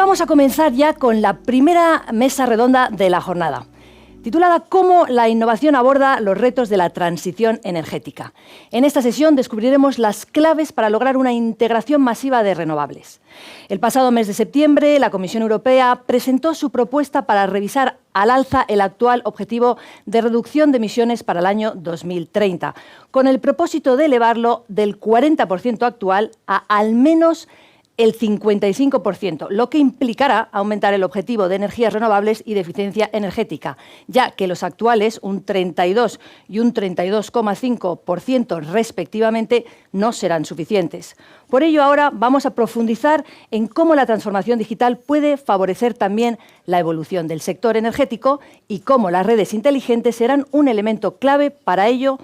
vamos a comenzar ya con la primera mesa redonda de la jornada, titulada «Cómo la innovación aborda los retos de la transición energética». En esta sesión descubriremos las claves para lograr una integración masiva de renovables. El pasado mes de septiembre, la Comisión Europea presentó su propuesta para revisar al alza el actual objetivo de reducción de emisiones para el año 2030, con el propósito de elevarlo del 40% actual a al menos el 55%, lo que implicará aumentar el objetivo de energías renovables y de eficiencia energética, ya que los actuales, un 32 y un 32,5% respectivamente, no serán suficientes. Por ello, ahora vamos a profundizar en cómo la transformación digital puede favorecer también la evolución del sector energético y cómo las redes inteligentes serán un elemento clave para ello.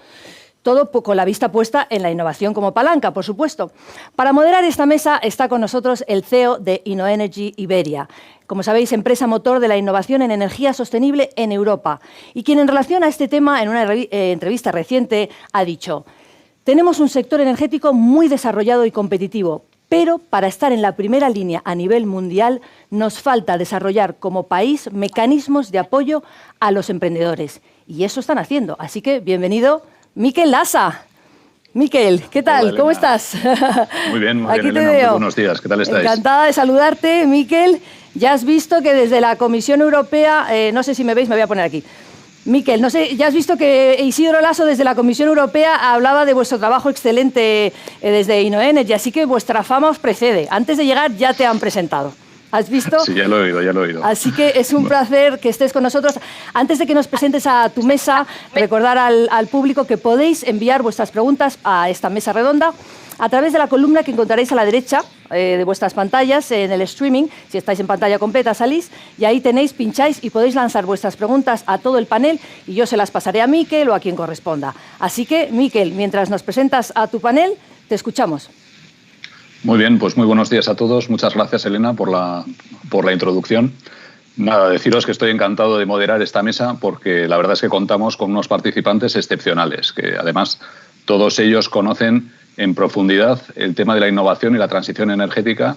Todo con la vista puesta en la innovación como palanca, por supuesto. Para moderar esta mesa está con nosotros el CEO de InnoEnergy Iberia, como sabéis, empresa motor de la innovación en energía sostenible en Europa, y quien en relación a este tema, en una entrevista reciente, ha dicho: tenemos un sector energético muy desarrollado y competitivo, pero para estar en la primera línea a nivel mundial nos falta desarrollar como país mecanismos de apoyo a los emprendedores. Y eso están haciendo. Así que, bienvenido, Mikel Lasa. Mikel, ¿qué tal? Hola, ¿cómo estás? Muy bien, Aquí Elena, te veo. muy buenos días. ¿Qué tal estáis? Encantada de saludarte, Mikel. Ya has visto que desde la Comisión Europea, no sé si me veis, me voy a poner aquí. Mikel, no sé, ya has visto que Isidro Laso desde la Comisión Europea hablaba de vuestro trabajo excelente desde InnoEnergy, así que vuestra fama os precede. Antes de llegar ya te han presentado. ¿Has visto? Sí, ya lo he oído. Así que es un placer que estés con nosotros. Antes de que nos presentes a tu mesa, recordar al público que podéis enviar vuestras preguntas a esta mesa redonda a través de la columna que encontraréis a la derecha de vuestras pantallas en el streaming. Si estáis en pantalla completa, salís y ahí tenéis, pincháis y podéis lanzar vuestras preguntas a todo el panel y yo se las pasaré a Mikel o a quien corresponda. Así que, Mikel, mientras nos presentas a tu panel, te escuchamos. Muy bien, pues muy buenos días a todos. Muchas gracias, Elena, por la introducción. Nada, deciros que estoy encantado de moderar esta mesa porque la verdad es que contamos con unos participantes excepcionales, que además todos ellos conocen en profundidad el tema de la innovación y la transición energética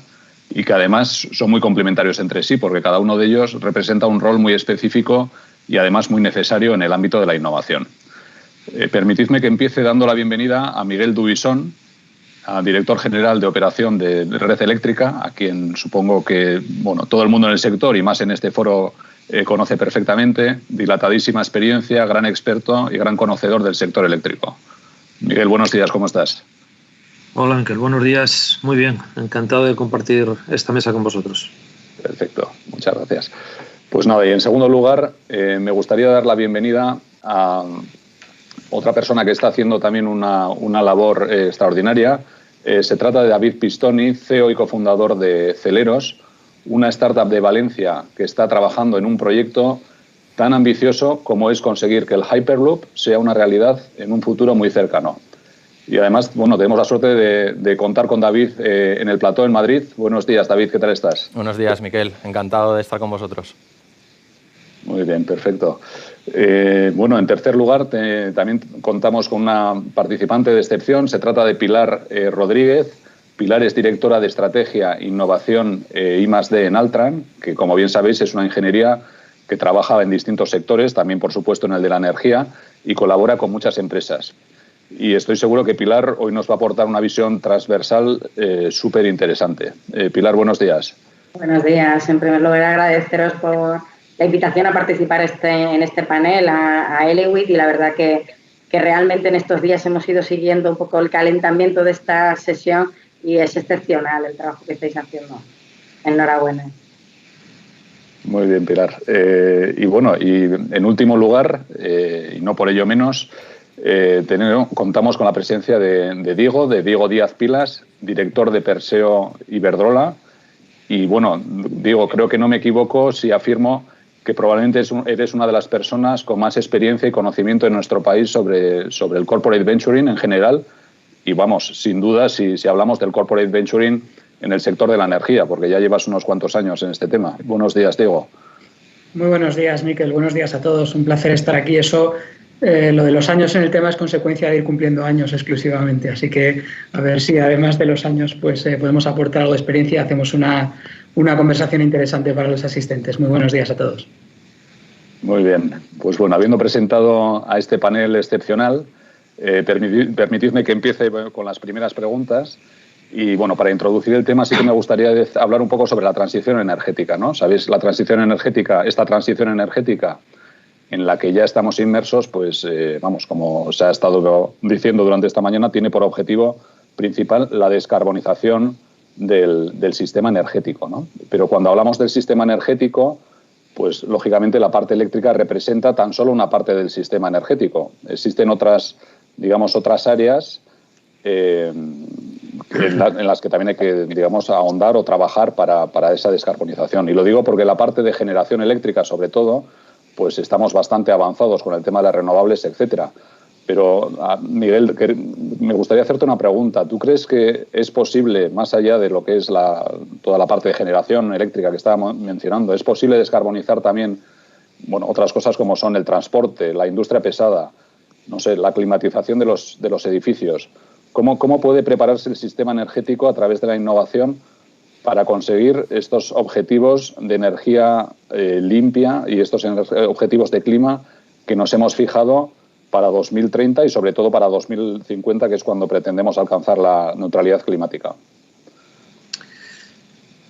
y que además son muy complementarios entre sí porque cada uno de ellos representa un rol muy específico y además muy necesario en el ámbito de la innovación. Permitidme que empiece dando la bienvenida a Miguel Dubisson, director general de operación de Red Eléctrica, a quien supongo que todo el mundo en el sector y más en este foro conoce perfectamente, dilatadísima experiencia, gran experto y gran conocedor del sector eléctrico. Miguel, buenos días, ¿cómo estás? Hola, Ángel, buenos días. Muy bien, encantado de compartir esta mesa con vosotros. Perfecto, muchas gracias. Pues nada, y en segundo lugar, me gustaría dar la bienvenida a otra persona que está haciendo también una labor extraordinaria. Se trata de David Pistoni, CEO y cofundador de Celeros, una startup de Valencia que está trabajando en un proyecto tan ambicioso como es conseguir que el Hyperloop sea una realidad en un futuro muy cercano. Y además, tenemos la suerte de contar con David en el plató en Madrid. Buenos días, David, ¿qué tal estás? Buenos días, Mikel. Encantado de estar con vosotros. Muy bien, perfecto. En tercer lugar, también contamos con una participante de excepción. Se trata de Pilar Rodríguez. Pilar es directora de Estrategia, Innovación I+D en Altran, que, como bien sabéis, es una ingeniería que trabaja en distintos sectores, también, por supuesto, en el de la energía, y colabora con muchas empresas. Y estoy seguro que Pilar hoy nos va a aportar una visión transversal súper interesante. Pilar, buenos días. Buenos días. En primer lugar, agradeceros por la invitación a participar en este panel a Elewit, y la verdad que realmente en estos días hemos ido siguiendo un poco el calentamiento de esta sesión y es excepcional el trabajo que estáis haciendo. Enhorabuena. Muy bien, Pilar. Y en último lugar, y no por ello menos, contamos con la presencia de Diego Díaz Pilas, director de Perseo Iberdrola. Y Diego, creo que no me equivoco si afirmo que probablemente eres una de las personas con más experiencia y conocimiento en nuestro país sobre el corporate venturing en general. Y sin duda, si hablamos del corporate venturing en el sector de la energía, porque ya llevas unos cuantos años en este tema. Buenos días, Diego. Muy buenos días, Mikel. Buenos días a todos. Un placer estar aquí. Lo de los años en el tema es consecuencia de ir cumpliendo años exclusivamente. Así que a ver si además de los años podemos aportar algo de experiencia y hacemos una una conversación interesante para los asistentes. Muy buenos días a todos. Muy bien. Pues bueno, habiendo presentado a este panel excepcional, permitidme que empiece con las primeras preguntas. Y bueno, para introducir el tema sí que me gustaría hablar un poco sobre la transición energética, ¿no? ¿Sabéis? La transición energética, esta transición energética en la que ya estamos inmersos, pues vamos, como se ha estado diciendo durante esta mañana, tiene por objetivo principal la descarbonización del sistema energético, ¿no? Pero cuando hablamos del sistema energético, pues lógicamente la parte eléctrica representa tan solo una parte del sistema energético. Existen otras, digamos, otras áreas en las que también hay que, digamos, ahondar o trabajar para esa descarbonización. Y lo digo porque la parte de generación eléctrica, sobre todo, pues estamos bastante avanzados con el tema de las renovables, etcétera. Pero, Miguel, me gustaría hacerte una pregunta. ¿Tú crees que es posible, más allá de lo que es toda la parte de generación eléctrica que estábamos mencionando, es posible descarbonizar también, bueno, otras cosas como son el transporte, la industria pesada, no sé, la climatización de los edificios? ¿Cómo puede prepararse el sistema energético a través de la innovación para conseguir estos objetivos de energía limpia y estos objetivos de clima que nos hemos fijado para 2030 y sobre todo para 2050, que es cuando pretendemos alcanzar la neutralidad climática?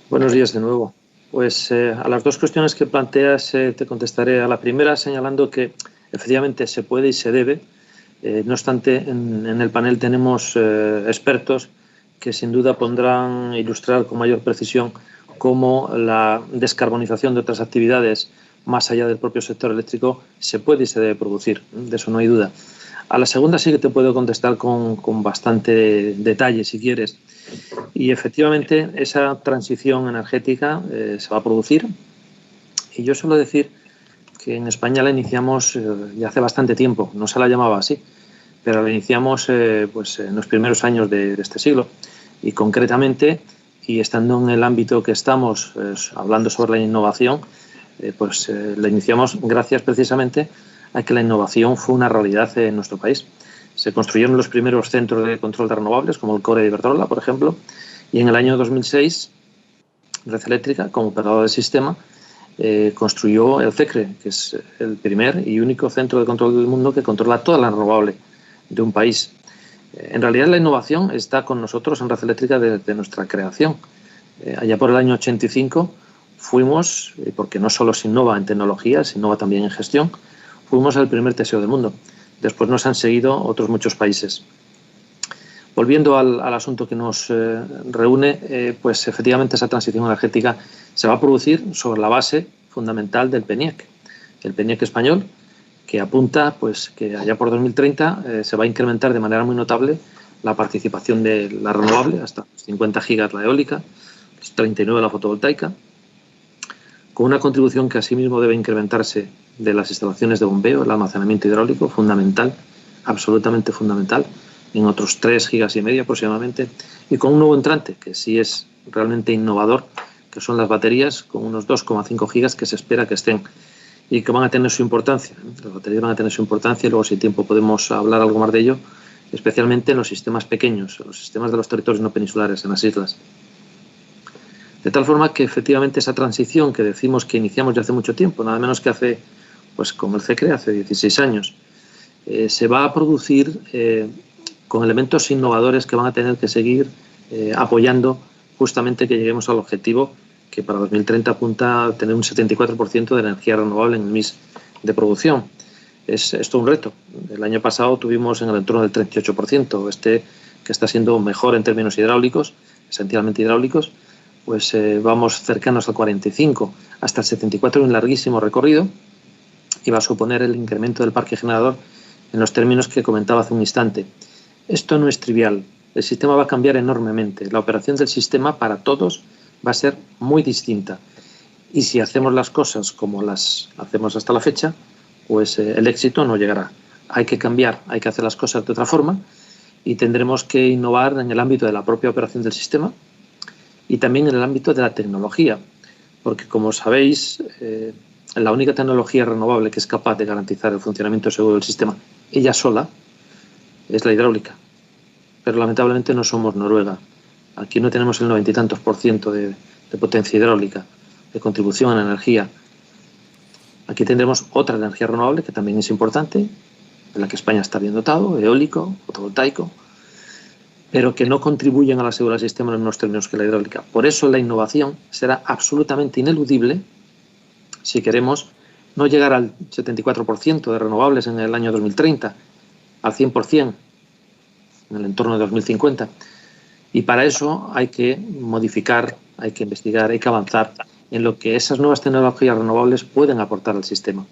Buenos días de nuevo. Pues a las dos cuestiones que planteas te contestaré. A la primera señalando que efectivamente se puede y se debe. No obstante, en el panel tenemos expertos que sin duda pondrán ilustrar con mayor precisión cómo la descarbonización de otras actividades más allá del propio sector eléctrico se puede y se debe producir, de eso no hay duda. A la segunda sí que te puedo contestar con bastante detalle, si quieres. Y efectivamente esa transición energética se va a producir. Y yo suelo decir que en España la iniciamos ya hace bastante tiempo, no se la llamaba así, pero la iniciamos pues en los primeros años de este siglo. Y concretamente, y estando en el ámbito que estamos, hablando sobre la innovación, pues la iniciamos gracias precisamente a que la innovación fue una realidad en nuestro país. Se construyeron los primeros centros de control de renovables, como el CORE de Iberdrola, por ejemplo, y en el año 2006, Red Eléctrica, como operador del sistema, construyó el CECRE, que es el primer y único centro de control del mundo que controla toda la renovable de un país. En realidad la innovación está con nosotros en Red Eléctrica desde nuestra creación. Allá por el año 85 fuimos, porque no solo se innova en tecnología, se innova también en gestión, fuimos el primer TSO del mundo. Después nos han seguido otros muchos países. Volviendo al asunto que nos reúne, pues efectivamente esa transición energética se va a producir sobre la base fundamental del PENIEC. El PENIEC español, que apunta pues, que allá por 2030 se va a incrementar de manera muy notable la participación de la renovable, hasta 50 gigas la eólica, 39 la fotovoltaica, con una contribución que asimismo debe incrementarse de las instalaciones de bombeo, el almacenamiento hidráulico, fundamental, absolutamente fundamental, en otros 3,5 gigas aproximadamente, y con un nuevo entrante, que sí es realmente innovador, que son las baterías, con unos 2,5 gigas que se espera que estén y que van a tener su importancia. Las baterías van a tener su importancia y luego, si hay tiempo, podemos hablar algo más de ello, especialmente en los sistemas pequeños, en los sistemas de los territorios no peninsulares, en las islas. De tal forma que efectivamente esa transición que decimos que iniciamos ya hace mucho tiempo, nada menos que hace, pues como el CECRE, hace 16 años, se va a producir con elementos innovadores que van a tener que seguir apoyando justamente que lleguemos al objetivo que para 2030 apunta a tener un 74% de energía renovable en el mix de producción. Es esto un reto. El año pasado tuvimos en el entorno del 38%, que está siendo mejor en términos hidráulicos, esencialmente hidráulicos, pues vamos cercanos al 45, hasta el 74, un larguísimo recorrido, y va a suponer el incremento del parque generador en los términos que comentaba hace un instante. Esto no es trivial, el sistema va a cambiar enormemente, la operación del sistema para todos va a ser muy distinta, y si hacemos las cosas como las hacemos hasta la fecha, pues el éxito no llegará. Hay que cambiar, hay que hacer las cosas de otra forma, y tendremos que innovar en el ámbito de la propia operación del sistema y también en el ámbito de la tecnología, porque como sabéis, la única tecnología renovable que es capaz de garantizar el funcionamiento seguro del sistema, ella sola, es la hidráulica. Pero lamentablemente no somos Noruega. Aquí no tenemos el 90 y tantos % de de potencia hidráulica, de contribución a la energía. Aquí tendremos otra energía renovable que también es importante, en la que España está bien dotado, eólico, fotovoltaico, pero que no contribuyen a la seguridad del sistema en los mismos términos que la hidráulica. Por eso la innovación será absolutamente ineludible si queremos no llegar al 74% de renovables en el año 2030, al 100% en el entorno de 2050. Y para eso hay que modificar, hay que investigar, hay que avanzar en lo que esas nuevas tecnologías renovables pueden aportar al sistema.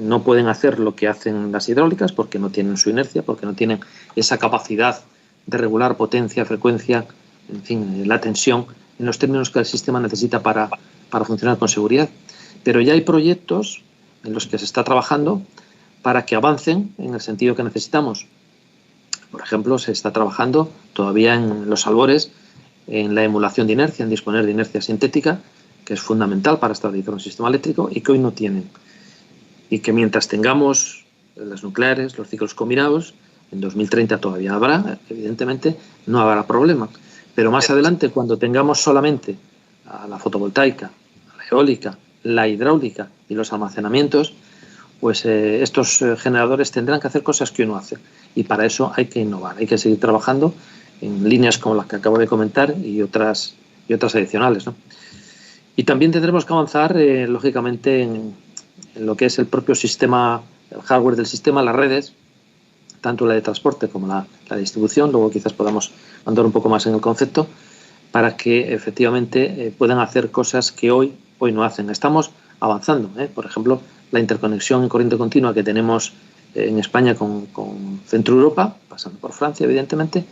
No pueden hacer lo que hacen las hidráulicas porque no tienen su inercia, porque no tienen esa capacidad de regular potencia, frecuencia, en fin, la tensión, en los términos que el sistema necesita para funcionar con seguridad. Pero ya hay proyectos en los que se está trabajando para que avancen en el sentido que necesitamos. Por ejemplo, se está trabajando todavía en los albores en la emulación de inercia, en disponer de inercia sintética, que es fundamental para estabilizar un sistema eléctrico y que hoy no tienen. Y que mientras tengamos las nucleares, los ciclos combinados, en 2030 todavía habrá, evidentemente, no habrá problema. Pero más adelante, cuando tengamos solamente a la fotovoltaica, a la eólica, la hidráulica y los almacenamientos, pues estos generadores tendrán que hacer cosas que hoy no hacen. Y para eso hay que innovar, hay que seguir trabajando en líneas como las que acabo de comentar y otras adicionales, ¿no? Y también tendremos que avanzar, lógicamente, en lo que es el propio sistema, el hardware del sistema, las redes, tanto la de transporte como la de distribución. Luego quizás podamos andar un poco más en el concepto, para que efectivamente puedan hacer cosas que hoy no hacen. Estamos avanzando, por ejemplo, la interconexión en corriente continua que tenemos en España con Centro Europa, pasando por Francia, evidentemente,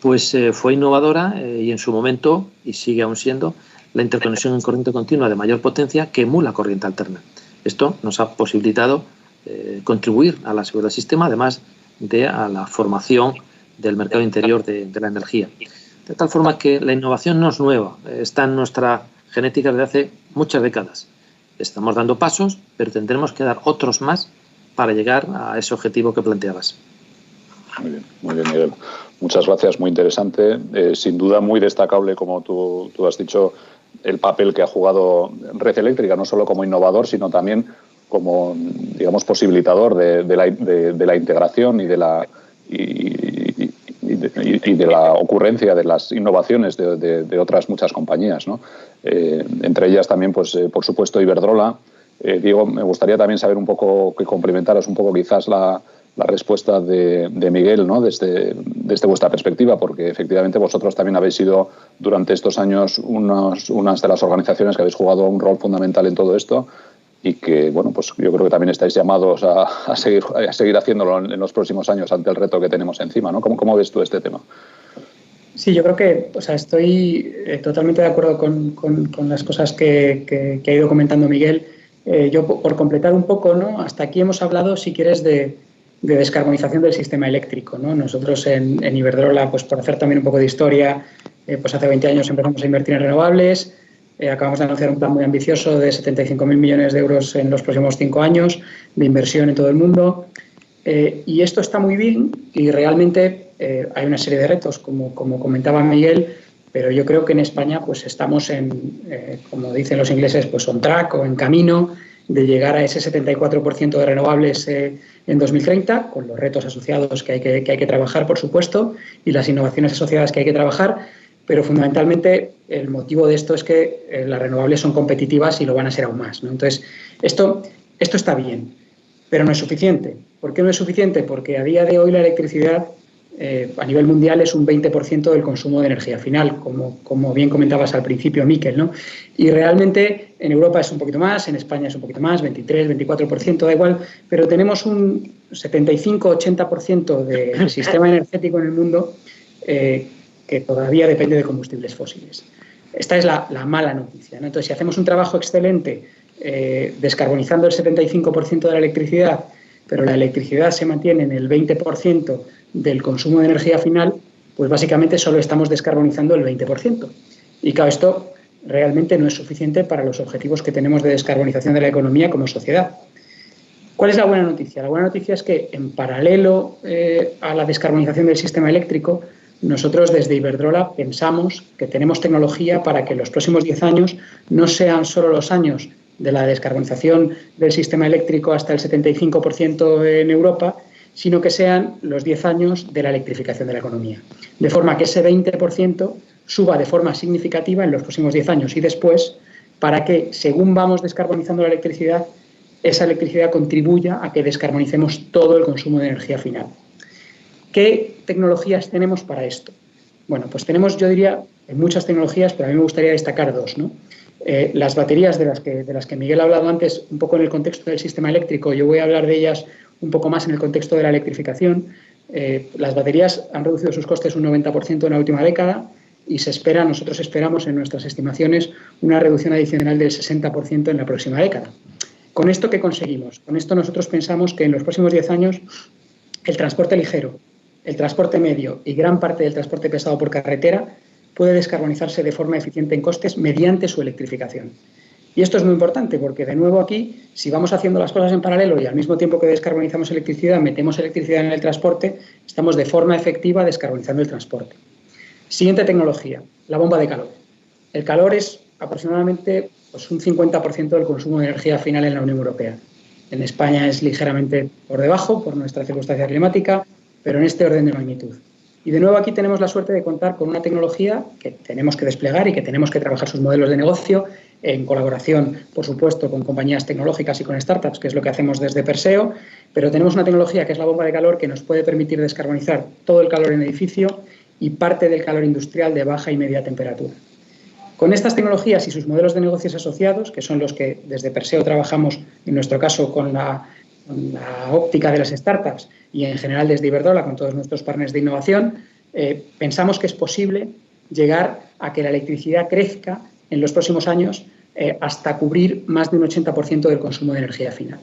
pues fue innovadora y en su momento, y sigue aún siendo, la interconexión en corriente continua de mayor potencia que emula corriente alterna. Esto nos ha posibilitado contribuir a la seguridad del sistema, además de a la formación del mercado interior de la energía. De tal forma que la innovación no es nueva, está en nuestra genética desde hace muchas décadas. Estamos dando pasos, pero tendremos que dar otros más para llegar a ese objetivo que planteabas. Muy bien, Miguel. Muchas gracias, muy interesante. Sin duda muy destacable, como tú has dicho, el papel que ha jugado Red Eléctrica, no solo como innovador, sino también como, digamos, posibilitador de la integración y de la ocurrencia de las innovaciones de otras muchas compañías, ¿no? Entre ellas también, pues, por supuesto, Iberdrola. Diego, me gustaría también saber un poco, que complementaras un poco quizás la respuesta de Miguel, ¿no? Desde vuestra perspectiva, porque efectivamente vosotros también habéis sido durante estos años unas de las organizaciones que habéis jugado un rol fundamental en todo esto y que, bueno, pues yo creo que también estáis llamados a seguir haciéndolo en los próximos años ante el reto que tenemos encima, ¿no? ¿Cómo ves tú este tema? Sí, yo creo que, estoy totalmente de acuerdo con las cosas que ha ido comentando Miguel. Yo, por completar un poco, ¿no? Hasta aquí hemos hablado, si quieres, de descarbonización del sistema eléctrico, ¿no? Nosotros en Iberdrola, pues por hacer también un poco de historia, pues hace 20 años empezamos a invertir en renovables, acabamos de anunciar un plan muy ambicioso de 75.000 millones de euros en los próximos 5 años de inversión en todo el mundo. Y esto está muy bien y realmente hay una serie de retos, como comentaba Miguel, pero yo creo que en España pues estamos como dicen los ingleses, pues on track o en camino de llegar a ese 74% de renovables en 2030, con los retos asociados que hay que trabajar, por supuesto, y las innovaciones asociadas que hay que trabajar, pero fundamentalmente el motivo de esto es que las renovables son competitivas y lo van a ser aún más, ¿no? Entonces, esto está bien, pero no es suficiente. ¿Por qué no es suficiente? Porque a día de hoy la electricidad a nivel mundial es un 20% del consumo de energía final, como bien comentabas al principio, Miquel, ¿no? Y realmente en Europa es un poquito más, en España es un poquito más, 23, 24%, da igual, pero tenemos un 75-80% del sistema energético en el mundo que todavía depende de combustibles fósiles. Esta es la mala noticia, ¿no? Entonces, si hacemos un trabajo excelente descarbonizando el 75% de la electricidad, pero la electricidad se mantiene en el 20% del consumo de energía final, pues básicamente solo estamos descarbonizando el 20%. Y claro, esto realmente no es suficiente para los objetivos que tenemos de descarbonización de la economía como sociedad. ¿Cuál es la buena noticia? La buena noticia es que en paralelo a la descarbonización del sistema eléctrico, Nosotros desde Iberdrola pensamos que tenemos tecnología para que los próximos 10 años no sean solo los años de la descarbonización del sistema eléctrico hasta el 75% en Europa, sino que sean los 10 años de la electrificación de la economía. De forma que ese 20% suba de forma significativa en los próximos 10 años y después, para que, según vamos descarbonizando la electricidad, esa electricidad contribuya a que descarbonicemos todo el consumo de energía final. ¿Qué tecnologías tenemos para esto? Bueno, pues tenemos, yo diría, muchas tecnologías, pero a mí me gustaría destacar dos, ¿no? Las baterías de las que Miguel ha hablado antes, un poco en el contexto del sistema eléctrico, yo voy a hablar de ellas un poco más en el contexto de la electrificación. Las baterías han reducido sus costes un 90% en la última década y nosotros esperamos en nuestras estimaciones una reducción adicional del 60% en la próxima década. ¿Con esto qué conseguimos? Con esto nosotros pensamos que en los próximos 10 años el transporte ligero, el transporte medio y gran parte del transporte pesado por carretera puede descarbonizarse de forma eficiente en costes mediante su electrificación. Y esto es muy importante porque, de nuevo aquí, si vamos haciendo las cosas en paralelo y al mismo tiempo que descarbonizamos electricidad, metemos electricidad en el transporte, estamos de forma efectiva descarbonizando el transporte. Siguiente tecnología, la bomba de calor. El calor es aproximadamente un 50% del consumo de energía final en la Unión Europea. En España es ligeramente por debajo, por nuestra circunstancia climática, pero en este orden de magnitud. Y de nuevo aquí tenemos la suerte de contar con una tecnología que tenemos que desplegar y que tenemos que trabajar sus modelos de negocio en colaboración, por supuesto, con compañías tecnológicas y con startups, que es lo que hacemos desde Perseo, pero tenemos una tecnología que es la bomba de calor que nos puede permitir descarbonizar todo el calor en edificio y parte del calor industrial de baja y media temperatura. Con estas tecnologías y sus modelos de negocios asociados, que son los que desde Perseo trabajamos, en nuestro caso, con la óptica de las startups y en general desde Iberdrola con todos nuestros partners de innovación, pensamos que es posible llegar a que la electricidad crezca en los próximos años hasta cubrir más de un 80% del consumo de energía final.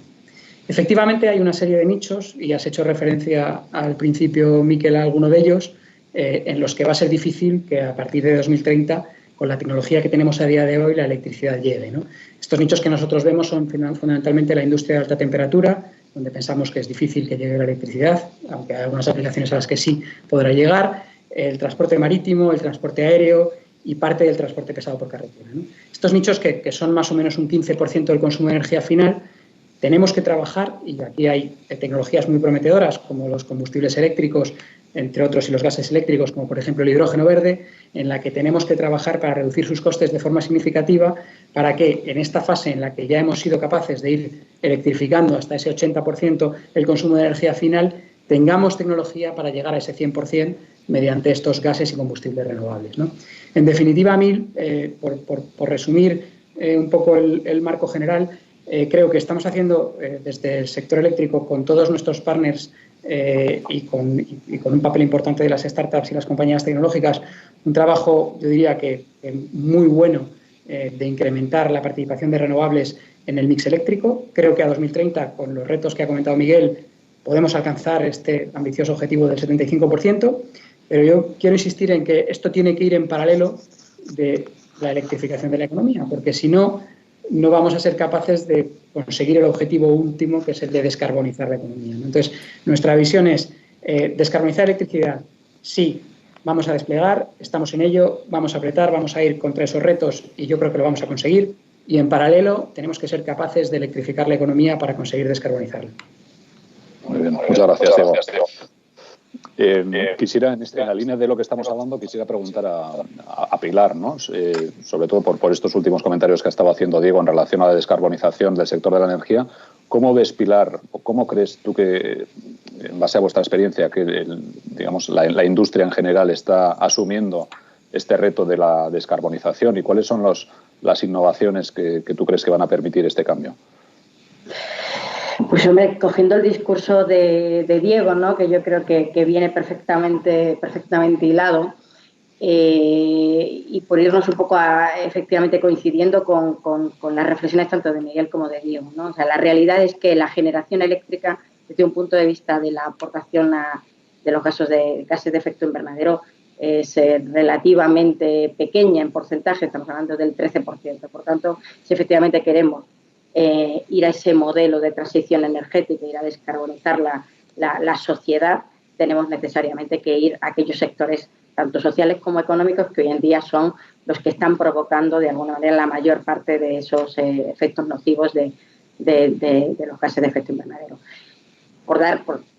Efectivamente, hay una serie de nichos, y has hecho referencia al principio, Miquel, a alguno de ellos, en los que va a ser difícil que a partir de 2030, con la tecnología que tenemos a día de hoy, la electricidad llegue, ¿no? Estos nichos que nosotros vemos son fundamentalmente la industria de alta temperatura, donde pensamos que es difícil que llegue la electricidad, aunque hay algunas aplicaciones a las que sí podrá llegar, el transporte marítimo, el transporte aéreo y parte del transporte pesado por carretera, ¿no? Estos nichos que son más o menos un 15% del consumo de energía final, tenemos que trabajar, y aquí hay tecnologías muy prometedoras como los combustibles eléctricos, entre otros, y los gases eléctricos, como por ejemplo el hidrógeno verde, en la que tenemos que trabajar para reducir sus costes de forma significativa para que en esta fase en la que ya hemos sido capaces de ir electrificando hasta ese 80% el consumo de energía final, tengamos tecnología para llegar a ese 100% mediante estos gases y combustibles renovables, ¿no? En definitiva, a mí, por resumir un poco el marco general, creo que estamos haciendo desde el sector eléctrico con todos nuestros partners y con un papel importante de las startups y las compañías tecnológicas, un trabajo, yo diría que muy bueno de incrementar la participación de renovables en el mix eléctrico. Creo que a 2030, con los retos que ha comentado Miguel, podemos alcanzar este ambicioso objetivo del 75%, pero yo quiero insistir en que esto tiene que ir en paralelo de la electrificación de la economía, porque si no, no vamos a ser capaces de conseguir el objetivo último, que es el de descarbonizar la economía, ¿no? Entonces, nuestra visión es descarbonizar electricidad, sí, vamos a desplegar, estamos en ello, vamos a apretar, vamos a ir contra esos retos y yo creo que lo vamos a conseguir. Y en paralelo tenemos que ser capaces de electrificar la economía para conseguir descarbonizarla. Muy bien, muchas gracias, Diego. Quisiera, en la línea de lo que estamos hablando, quisiera preguntar a Pilar, ¿no? Sobre todo por estos últimos comentarios que ha estado haciendo Diego en relación a la descarbonización del sector de la energía. ¿Cómo ves, Pilar, o cómo crees tú que, en base a vuestra experiencia, que digamos, la industria en general está asumiendo este reto de la descarbonización y cuáles son las innovaciones que tú crees que van a permitir este cambio? Pues hombre, cogiendo el discurso de Diego, ¿no?, que yo creo que viene perfectamente hilado, y por irnos un poco efectivamente coincidiendo con las reflexiones tanto de Miguel como de Diego, ¿no? O sea, la realidad es que la generación eléctrica, desde un punto de vista de la aportación de los gases de efecto invernadero, es relativamente pequeña en porcentaje, estamos hablando del 13%. Por tanto, si efectivamente queremos ir a ese modelo de transición energética, ir a descarbonizar la sociedad, tenemos necesariamente que ir a aquellos sectores tanto sociales como económicos, que hoy en día son los que están provocando de alguna manera la mayor parte de esos efectos nocivos de los gases de efecto invernadero. Por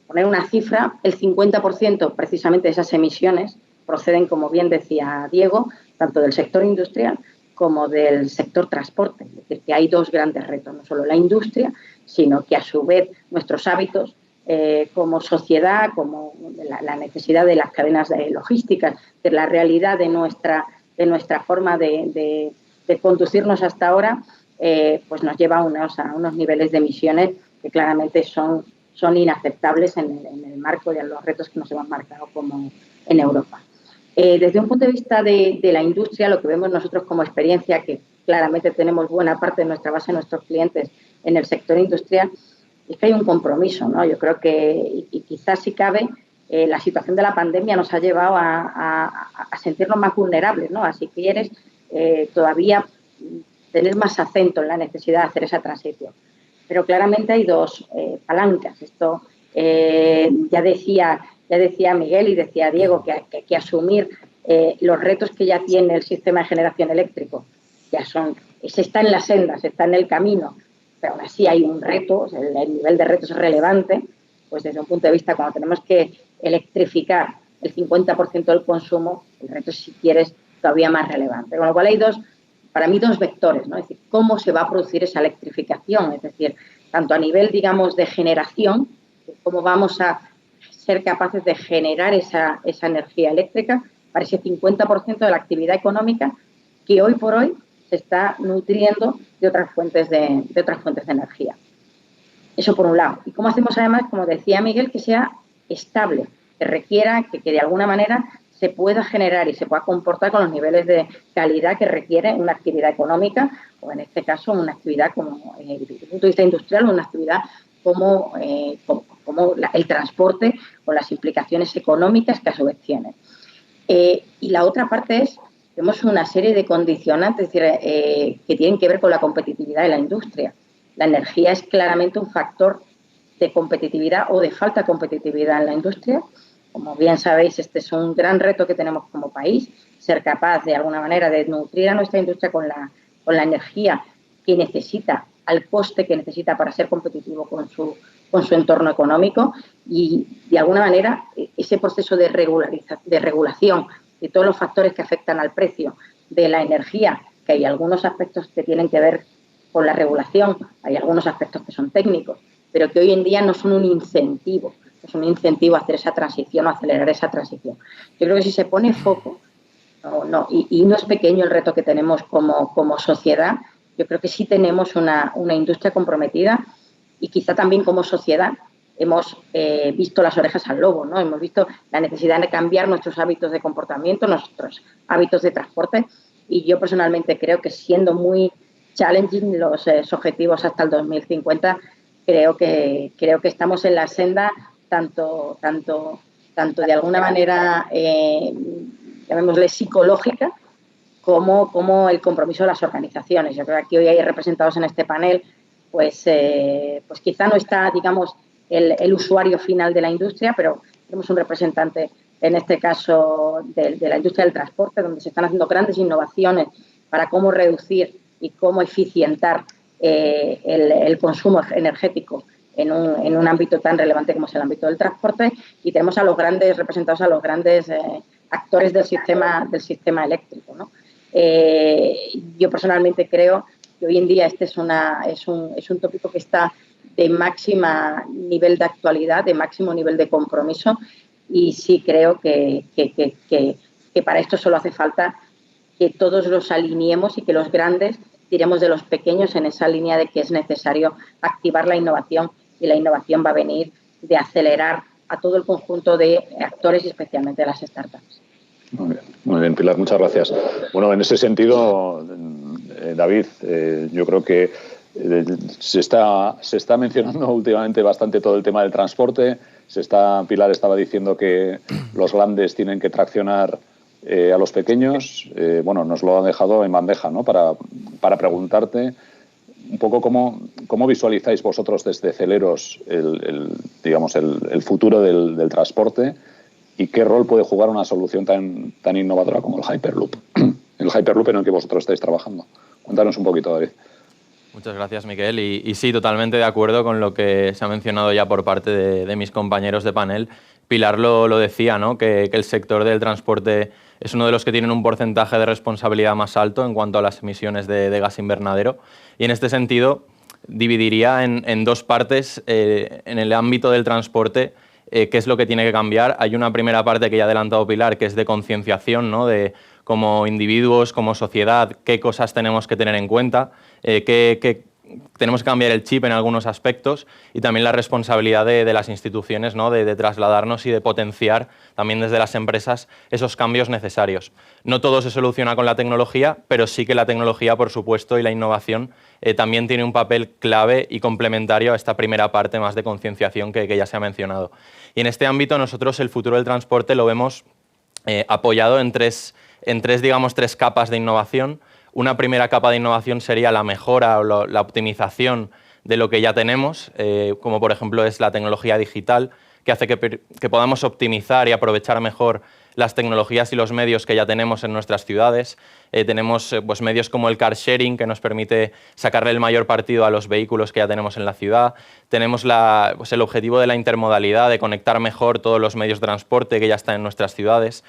poner una cifra, el 50% precisamente de esas emisiones proceden, como bien decía Diego, tanto del sector industrial como del sector transporte. Es decir, que hay dos grandes retos, no solo la industria, sino que a su vez nuestros hábitos como sociedad, como la necesidad de las cadenas logísticas, de la realidad de nuestra forma de conducirnos hasta ahora, pues nos lleva a unos niveles de emisiones que claramente son inaceptables en el marco de los retos que nos hemos marcado como en Europa. Desde un punto de vista de la industria, lo que vemos nosotros como experiencia, que claramente tenemos buena parte de nuestra base de nuestros clientes en el sector industrial, es que hay un compromiso, ¿no? Yo creo que, y quizás si cabe, la situación de la pandemia nos ha llevado a sentirnos más vulnerables, ¿no? Así que quieres todavía tener más acento en la necesidad de hacer esa transición. Pero claramente hay dos palancas. Esto ya decía Miguel y decía Diego que hay que asumir los retos que ya tiene el sistema de generación eléctrico. Se está en la senda, se está en el camino, pero aún así hay un reto, el nivel de reto es relevante, pues desde un punto de vista cuando tenemos que electrificar el 50% del consumo, el reto es, si quieres, todavía más relevante. Con lo cual hay para mí dos vectores, ¿no? Es decir, cómo se va a producir esa electrificación, es decir, tanto a nivel, digamos, de generación, cómo vamos a ser capaces de generar esa energía eléctrica para ese 50% de la actividad económica que hoy por hoy se está nutriendo de otras fuentes de energía. Eso por un lado. Y cómo hacemos además, como decía Miguel, que sea estable, que requiera que de alguna manera se pueda generar y se pueda comportar con los niveles de calidad que requiere una actividad económica, o en este caso una actividad como, desde el punto de vista industrial, una actividad como el transporte, con las implicaciones económicas que a su vez tiene. Y la otra parte es, tenemos una serie de condicionantes, es decir, que tienen que ver con la competitividad de la industria. La energía es claramente un factor de competitividad o de falta de competitividad en la industria. Como bien sabéis, este es un gran reto que tenemos como país, ser capaz de alguna manera de nutrir a nuestra industria con la energía que necesita, al coste que necesita para ser competitivo con su entorno económico, y de alguna manera ese proceso de regulación de todos los factores que afectan al precio de la energía, que hay algunos aspectos que tienen que ver con la regulación, hay algunos aspectos que son técnicos, pero que hoy en día no son un incentivo, a hacer esa transición, a acelerar esa transición. Yo creo que si se pone foco, y no es pequeño el reto que tenemos como sociedad, yo creo que sí tenemos una industria comprometida, y quizá también como sociedad hemos visto las orejas al lobo, ¿no? Hemos visto la necesidad de cambiar nuestros hábitos de comportamiento, nuestros hábitos de transporte, y yo personalmente creo que, siendo muy challenging los objetivos hasta el 2050, creo que estamos en la senda tanto de alguna manera, llamémosle psicológica, como el compromiso de las organizaciones. Yo creo que aquí hoy hay representados en este panel, pues quizá no está, digamos, el usuario final de la industria, pero tenemos un representante, en este caso, de la industria del transporte, donde se están haciendo grandes innovaciones para cómo reducir y cómo eficientar el consumo energético en un ámbito tan relevante como es el ámbito del transporte, y tenemos representados a los grandes actores del sistema eléctrico, ¿no? Yo personalmente creo que hoy en día este es un tópico que está de máxima nivel de actualidad, de máximo nivel de compromiso, y sí creo que para esto solo hace falta que todos los alineemos y que los grandes tiremos de los pequeños en esa línea de que es necesario activar la innovación, y la innovación va a venir de acelerar a todo el conjunto de actores y especialmente de las startups. Muy bien, Pilar, muchas gracias. Bueno, en ese sentido, David, yo creo que se está mencionando últimamente bastante todo el tema del transporte. Pilar estaba diciendo que los grandes tienen que traccionar a los pequeños. Bueno, nos lo han dejado en bandeja, ¿no? Para preguntarte un poco cómo visualizáis vosotros desde Celeros el futuro del transporte, y qué rol puede jugar una solución tan innovadora como el Hyperloop. El Hyperloop en el que vosotros estáis trabajando. Cuéntanos un poquito, David. Muchas gracias, Miquel. Y sí, totalmente de acuerdo con lo que se ha mencionado ya por parte de mis compañeros de panel. Pilar lo decía, ¿no? Que el sector del transporte es uno de los que tienen un porcentaje de responsabilidad más alto en cuanto a las emisiones de gas invernadero. Y en este sentido, dividiría en dos partes en el ámbito del transporte. ¿Qué es lo que tiene que cambiar? Hay una primera parte que ya ha adelantado Pilar, que es de concienciación, ¿no? De como individuos, como sociedad, qué cosas tenemos que tener en cuenta, qué tenemos que cambiar el chip en algunos aspectos, y también la responsabilidad de las instituciones, ¿no? de trasladarnos y de potenciar también desde las empresas esos cambios necesarios. No todo se soluciona con la tecnología, pero sí que la tecnología, por supuesto, y la innovación también tiene un papel clave y complementario a esta primera parte más de concienciación que ya se ha mencionado. Y en este ámbito nosotros el futuro del transporte lo vemos apoyado en tres capas de innovación. Una primera capa de innovación sería la mejora o la optimización de lo que ya tenemos, como por ejemplo es la tecnología digital, que hace que podamos optimizar y aprovechar mejor las tecnologías y los medios que ya tenemos en nuestras ciudades. Tenemos pues, medios como el car sharing, que nos permite sacarle el mayor partido a los vehículos que ya tenemos en la ciudad. Tenemos el objetivo de la intermodalidad, de conectar mejor todos los medios de transporte que ya están en nuestras ciudades.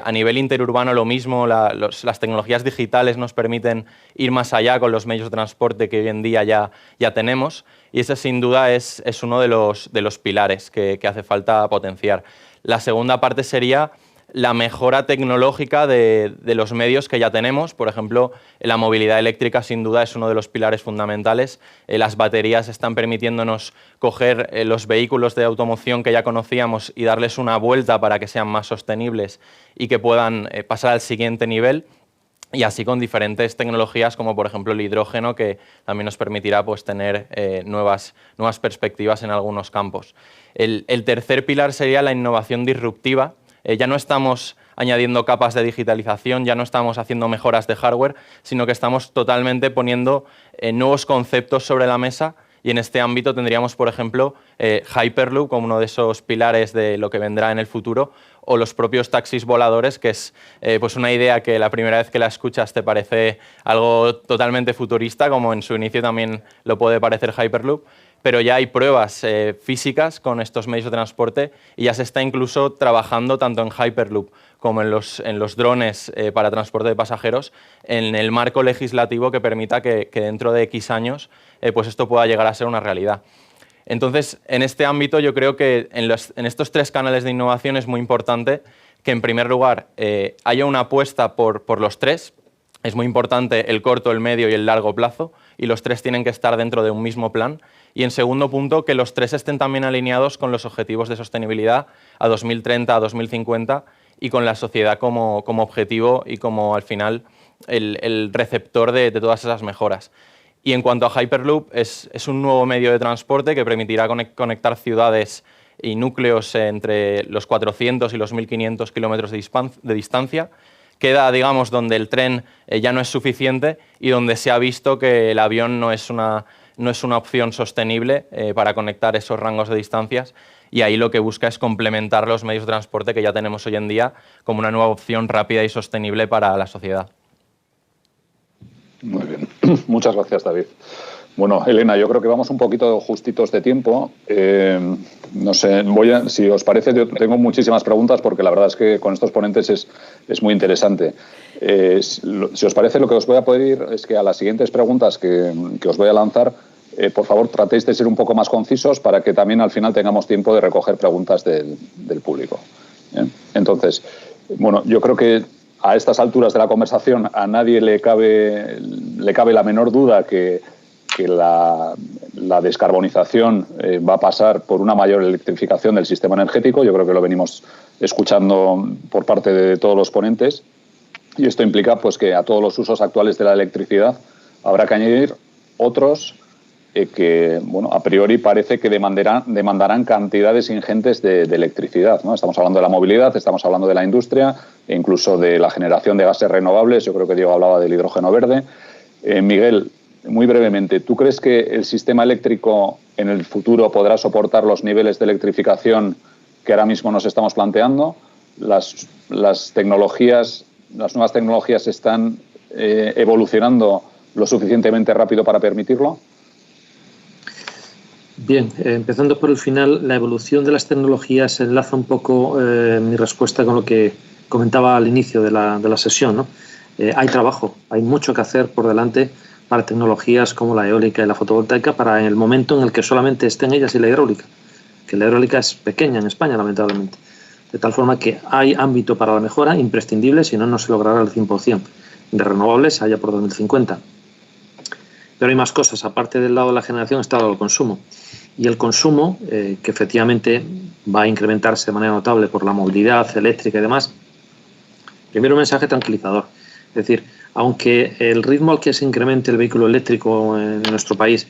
A nivel interurbano lo mismo, las tecnologías digitales nos permiten ir más allá con los medios de transporte que hoy en día ya tenemos, y ese sin duda es uno de los pilares que hace falta potenciar. La segunda parte sería la mejora tecnológica de los medios que ya tenemos. Por ejemplo, la movilidad eléctrica sin duda es uno de los pilares fundamentales. Las baterías están permitiéndonos coger los vehículos de automoción que ya conocíamos y darles una vuelta para que sean más sostenibles y que puedan pasar al siguiente nivel. Y así con diferentes tecnologías como por ejemplo el hidrógeno, que también nos permitirá pues, tener nuevas perspectivas en algunos campos. El tercer pilar sería la innovación disruptiva. Ya no estamos añadiendo capas de digitalización, ya no estamos haciendo mejoras de hardware, sino que estamos totalmente poniendo nuevos conceptos sobre la mesa, y en este ámbito tendríamos, por ejemplo, Hyperloop como uno de esos pilares de lo que vendrá en el futuro, o los propios taxis voladores, que es pues una idea que la primera vez que la escuchas te parece algo totalmente futurista, como en su inicio también lo puede parecer Hyperloop, pero ya hay pruebas físicas con estos medios de transporte y ya se está incluso trabajando tanto en Hyperloop como en los drones para transporte de pasajeros en el marco legislativo que permita que dentro de X años pues esto pueda llegar a ser una realidad. Entonces, en este ámbito yo creo que en estos tres canales de innovación es muy importante que en primer lugar haya una apuesta por los tres. Es muy importante el corto, el medio y el largo plazo, y los tres tienen que estar dentro de un mismo plan. Y en segundo punto, que los tres estén también alineados con los objetivos de sostenibilidad a 2030, a 2050, y con la sociedad como objetivo y como al final el receptor de todas esas mejoras. Y en cuanto a Hyperloop, es un nuevo medio de transporte que permitirá conectar ciudades y núcleos entre los 400 y los 1500 kilómetros de distancia. Queda, digamos, donde el tren ya no es suficiente y donde se ha visto que el avión no es una opción sostenible para conectar esos rangos de distancias, y ahí lo que busca es complementar los medios de transporte que ya tenemos hoy en día como una nueva opción rápida y sostenible para la sociedad. Muy bien. Muchas gracias, David. Bueno, Elena, yo creo que vamos un poquito justitos de tiempo. No sé, si os parece, yo tengo muchísimas preguntas porque la verdad es que con estos ponentes es muy interesante. Si os parece, lo que os voy a pedir es que a las siguientes preguntas que os voy a lanzar, por favor, tratéis de ser un poco más concisos para que también al final tengamos tiempo de recoger preguntas del público. Entonces, bueno, yo creo que a estas alturas de la conversación a nadie le cabe la menor duda que la descarbonización va a pasar por una mayor electrificación del sistema energético. Yo creo que lo venimos escuchando por parte de todos los ponentes, y esto implica pues, que a todos los usos actuales de la electricidad habrá que añadir otros que, bueno, a priori parece que demandarán cantidades ingentes de electricidad, ¿no? Estamos hablando de la movilidad, estamos hablando de la industria e incluso de la generación de gases renovables. Yo creo que Diego hablaba del hidrógeno verde. Miguel, muy brevemente, ¿tú crees que el sistema eléctrico en el futuro podrá soportar los niveles de electrificación que ahora mismo nos estamos planteando. Las nuevas tecnologías están evolucionando lo suficientemente rápido para permitirlo. Bien, empezando por el final, la evolución de las tecnologías enlaza un poco mi respuesta con lo que comentaba al inicio de la sesión, ¿no? Hay trabajo, hay mucho que hacer por delante para tecnologías como la eólica y la fotovoltaica para el momento en el que solamente estén ellas y la hidráulica, que la hidráulica es pequeña en España, lamentablemente. De tal forma que hay ámbito para la mejora imprescindible, si no, no se logrará el 100% de renovables allá por 2050. Pero hay más cosas, aparte del lado de la generación está el lado del consumo. Y el consumo, que efectivamente va a incrementarse de manera notable por la movilidad eléctrica y demás. Primero, un mensaje tranquilizador. Es decir, aunque el ritmo al que se incremente el vehículo eléctrico en nuestro país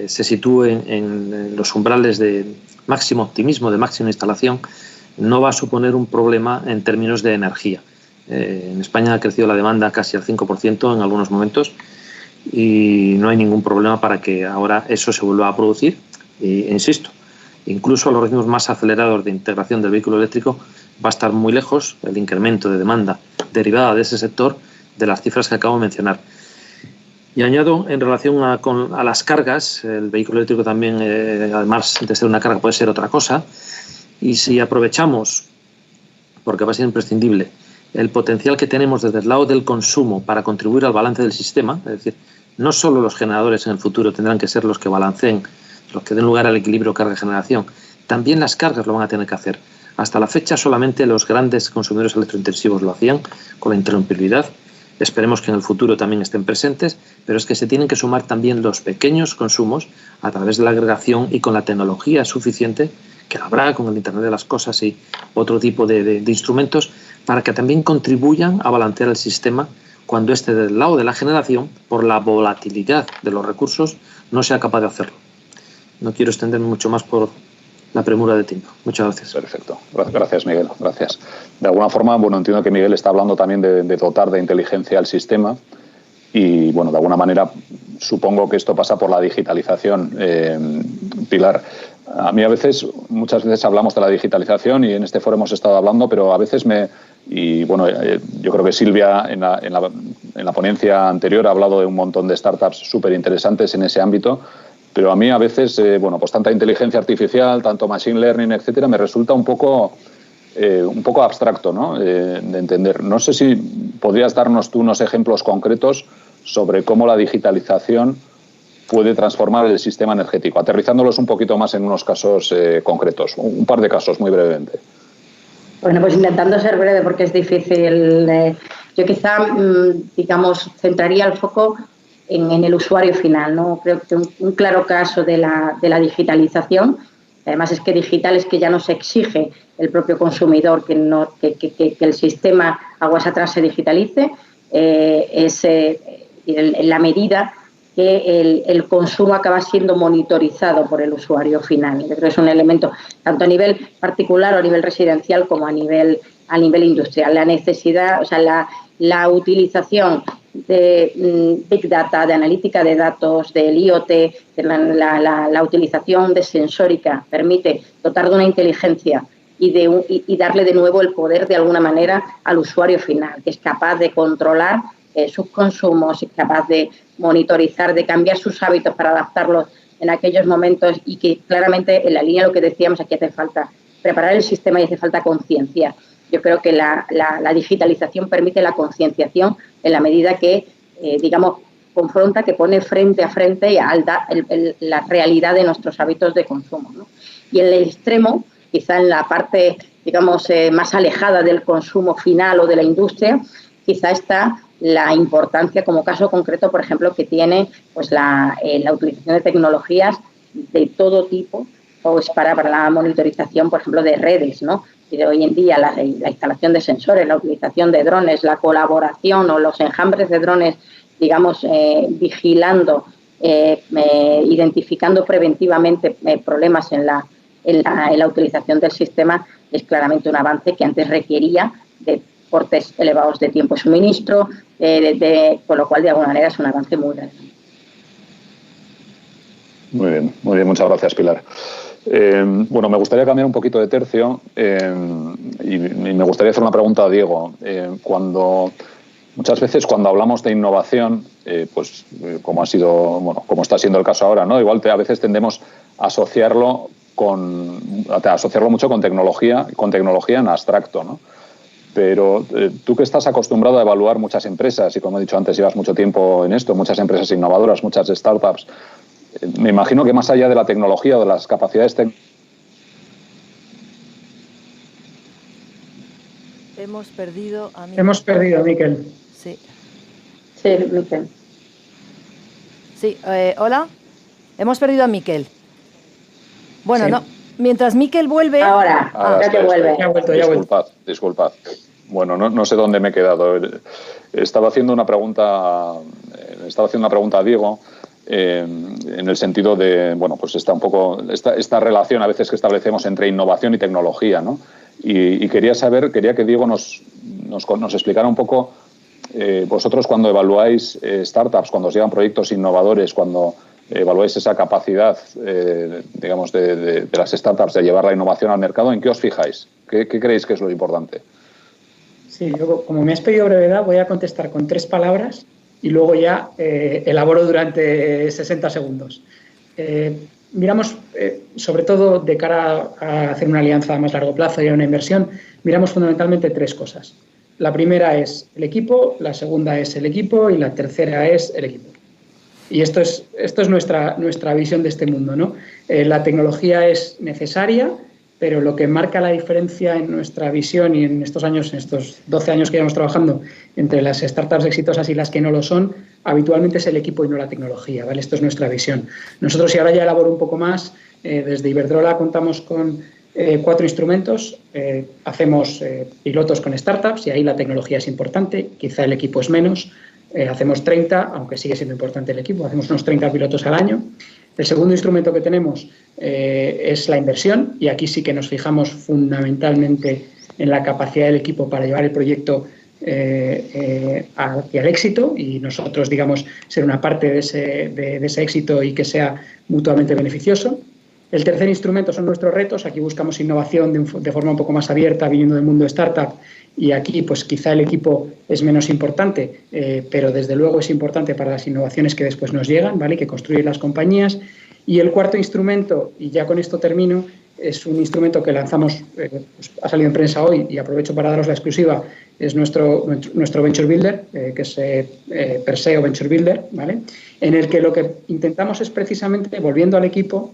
se sitúe en los umbrales de máximo optimismo, de máxima instalación, no va a suponer un problema en términos de energía. En España ha crecido la demanda casi al 5% en algunos momentos y no hay ningún problema para que ahora eso se vuelva a producir. E insisto, incluso a los ritmos más acelerados de integración del vehículo eléctrico va a estar muy lejos el incremento de demanda derivada de ese sector de las cifras que acabo de mencionar. Y añado, en relación a las cargas, el vehículo eléctrico también, además de ser una carga, puede ser otra cosa. Y si aprovechamos, porque va a ser imprescindible, el potencial que tenemos desde el lado del consumo para contribuir al balance del sistema, es decir, no solo los generadores en el futuro tendrán que ser los que balanceen, los que den lugar al equilibrio carga-generación, también las cargas lo van a tener que hacer. Hasta la fecha solamente los grandes consumidores electrointensivos lo hacían con la interrumpibilidad. Esperemos que en el futuro también estén presentes, pero es que se tienen que sumar también los pequeños consumos a través de la agregación y con la tecnología suficiente que habrá con el Internet de las Cosas y otro tipo de instrumentos para que también contribuyan a balancear el sistema cuando esté del lado de la generación, por la volatilidad de los recursos, no sea capaz de hacerlo. No quiero extenderme mucho más por la premura de tiempo. Muchas gracias. Perfecto. Gracias, Miguel. Gracias. De alguna forma, bueno, entiendo que Miguel está hablando también de dotar de inteligencia al sistema y, bueno, de alguna manera supongo que esto pasa por la digitalización. Pilar, a mí muchas veces hablamos de la digitalización y en este foro hemos estado hablando, pero a veces yo creo que Silvia en la ponencia anterior ha hablado de un montón de startups súper interesantes en ese ámbito. Pero a mí a veces, pues tanta inteligencia artificial, tanto machine learning, etcétera, me resulta un poco abstracto, ¿no? De entender. No sé si podrías darnos tú unos ejemplos concretos sobre cómo la digitalización puede transformar el sistema energético, aterrizándolos un poquito más en unos casos concretos, un par de casos muy brevemente. Bueno, pues intentando ser breve porque es difícil. Yo quizá, centraría el foco en el usuario final, ¿no? Creo que un claro caso de la digitalización, además es que digital es que ya no se exige el propio consumidor que el sistema aguas atrás se digitalice, en la medida que el consumo acaba siendo monitorizado por el usuario final. Yo creo que es un elemento tanto a nivel particular o a nivel residencial como a nivel industrial. La necesidad, o sea, la utilización de Big Data, de analítica de datos, del IoT, la utilización de sensórica permite dotar de una inteligencia y darle de nuevo el poder de alguna manera al usuario final, que es capaz de controlar sus consumos, es capaz de monitorizar, de cambiar sus hábitos para adaptarlos en aquellos momentos y que claramente en la línea de lo que decíamos aquí hace falta preparar el sistema y hace falta conciencia. Yo creo que la digitalización permite la concienciación en la medida que, confronta, que pone frente a frente la realidad de nuestros hábitos de consumo, ¿no? Y en el extremo, quizá en la parte, más alejada del consumo final o de la industria, quizá está la importancia como caso concreto, por ejemplo, que tiene pues la utilización de tecnologías de todo tipo pues para la monitorización, por ejemplo, de redes, ¿no? Y de hoy en día la instalación de sensores, la utilización de drones, la colaboración o los enjambres de drones, vigilando, identificando preventivamente problemas en la utilización del sistema, es claramente un avance que antes requería de cortes elevados de tiempo de suministro, con lo cual de alguna manera es un avance muy grande. Muy bien, muchas gracias, Pilar. Bueno, me gustaría cambiar un poquito de tercio y me gustaría hacer una pregunta a Diego. Muchas veces cuando hablamos de innovación, como ha sido, bueno, como está siendo el caso ahora, ¿no? Igual a veces tendemos a asociarlo mucho con tecnología en abstracto, ¿no? Pero tú que estás acostumbrado a evaluar muchas empresas y, como he dicho antes, llevas mucho tiempo en esto, muchas empresas innovadoras, muchas startups, me imagino que más allá de la tecnología o de las capacidades Hemos perdido a Miquel. Hemos perdido a Miquel. Sí. Sí, Miquel. Sí, hola. Hemos perdido a Miquel. Bueno, Sí. no. Mientras Miquel vuelve... Ahora, ya te vuelve. Ya ha vuelto. Disculpad. Bueno, no sé dónde me he quedado. Estaba haciendo una pregunta a Diego en el sentido de, bueno, pues esta relación a veces que establecemos entre innovación y tecnología, ¿no? Y quería que Diego nos explicara un poco, vosotros cuando evaluáis startups, cuando os llegan proyectos innovadores, cuando evaluáis esa capacidad, digamos, de las startups de llevar la innovación al mercado, ¿en qué os fijáis? ¿Qué creéis que es lo importante? Sí, yo, como me has pedido brevedad, voy a contestar con 3 palabras y luego ya elaboro durante 60 segundos. Miramos, sobre todo de cara a hacer una alianza a más largo plazo y a una inversión, miramos fundamentalmente 3 cosas. La primera es el equipo, la segunda es el equipo y la tercera es el equipo. Y esto es nuestra visión de este mundo, ¿no? La tecnología es necesaria, pero lo que marca la diferencia en nuestra visión y en estos 12 años que llevamos trabajando entre las startups exitosas y las que no lo son, habitualmente es el equipo y no la tecnología, ¿vale? Esto es nuestra visión. Nosotros, y ahora ya elaboro un poco más, desde Iberdrola contamos con 4 instrumentos, hacemos pilotos con startups y ahí la tecnología es importante, quizá el equipo es menos. Hacemos 30, aunque sigue siendo importante el equipo, hacemos unos 30 pilotos al año. El segundo instrumento que tenemos es la inversión y aquí sí que nos fijamos fundamentalmente en la capacidad del equipo para llevar el proyecto hacia el éxito y nosotros, digamos, ser una parte de ese éxito y que sea mutuamente beneficioso. El tercer instrumento son nuestros retos. Aquí buscamos innovación de forma un poco más abierta, viniendo del mundo startup. Y aquí, pues quizá el equipo es menos importante, pero desde luego es importante para las innovaciones que después nos llegan, ¿vale? Que construyen las compañías. Y el cuarto instrumento, y ya con esto termino, es un instrumento que lanzamos, pues ha salido en prensa hoy y aprovecho para daros la exclusiva, es nuestro Venture Builder, que es Perseo Venture Builder, ¿vale? En el que lo que intentamos es precisamente, volviendo al equipo,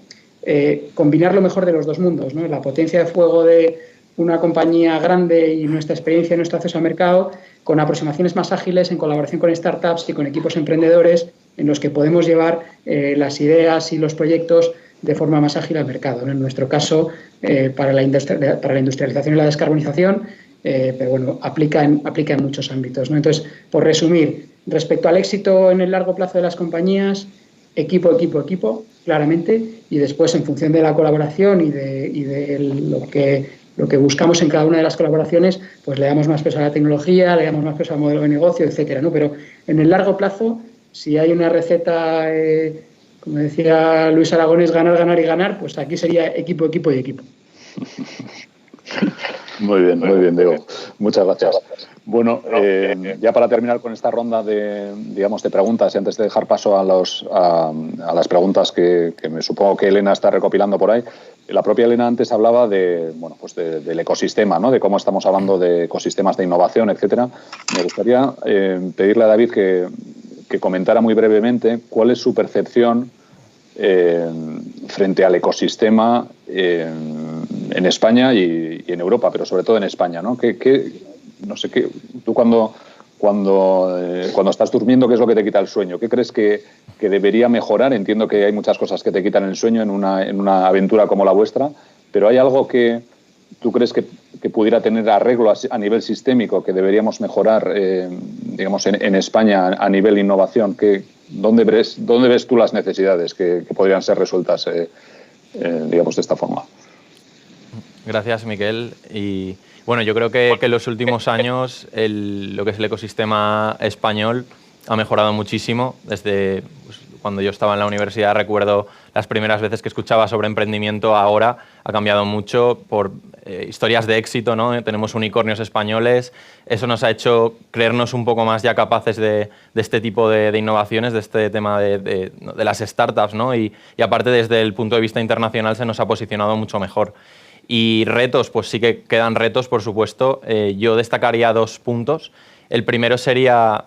combinar lo mejor de los dos mundos, ¿no? La potencia de fuego de una compañía grande y nuestra experiencia y nuestro acceso al mercado, con aproximaciones más ágiles en colaboración con startups y con equipos emprendedores en los que podemos llevar las ideas y los proyectos de forma más ágil al mercado, ¿no? En nuestro caso, para la industrialización y la descarbonización, pero bueno, aplica en muchos ámbitos, ¿no? Entonces, por resumir, respecto al éxito en el largo plazo de las compañías, equipo, claramente, y después, en función de la colaboración y de lo que buscamos en cada una de las colaboraciones, pues le damos más peso a la tecnología, le damos más peso al modelo de negocio, etcétera, ¿no? Pero en el largo plazo, si hay una receta, como decía Luis Aragonés, ganar, ganar y ganar, pues aquí sería equipo y equipo. Muy bien, Diego. Muchas gracias. Bueno, ya para terminar con esta ronda de preguntas y antes de dejar paso a las preguntas que me supongo que Elena está recopilando por ahí, la propia Elena antes hablaba del ecosistema, ¿no? De cómo estamos hablando de ecosistemas de innovación, etcétera. Me gustaría pedirle a David que comentara muy brevemente cuál es su percepción frente al ecosistema en España y en Europa, pero sobre todo en España, ¿no? Tú cuando estás durmiendo, ¿qué es lo que te quita el sueño? ¿Qué crees que debería mejorar? Entiendo que hay muchas cosas que te quitan el sueño en una aventura como la vuestra, pero ¿hay algo que tú crees que pudiera tener arreglo a nivel sistémico, que deberíamos mejorar, en España a nivel innovación? ¿Dónde ves tú las necesidades que podrían ser resueltas, de esta forma? Gracias, Miquel. Y bueno, yo creo que en los últimos años lo que es el ecosistema español ha mejorado muchísimo. Desde cuando yo estaba en la universidad recuerdo las primeras veces que escuchaba sobre emprendimiento ahora ha cambiado mucho por historias de éxito, ¿no? Tenemos unicornios españoles, eso nos ha hecho creernos un poco más ya capaces de este tipo de innovaciones, de este tema de las startups, ¿no? Y aparte desde el punto de vista internacional se nos ha posicionado mucho mejor. Y retos, pues sí que quedan retos, por supuesto. Yo destacaría 2 puntos. El primero sería,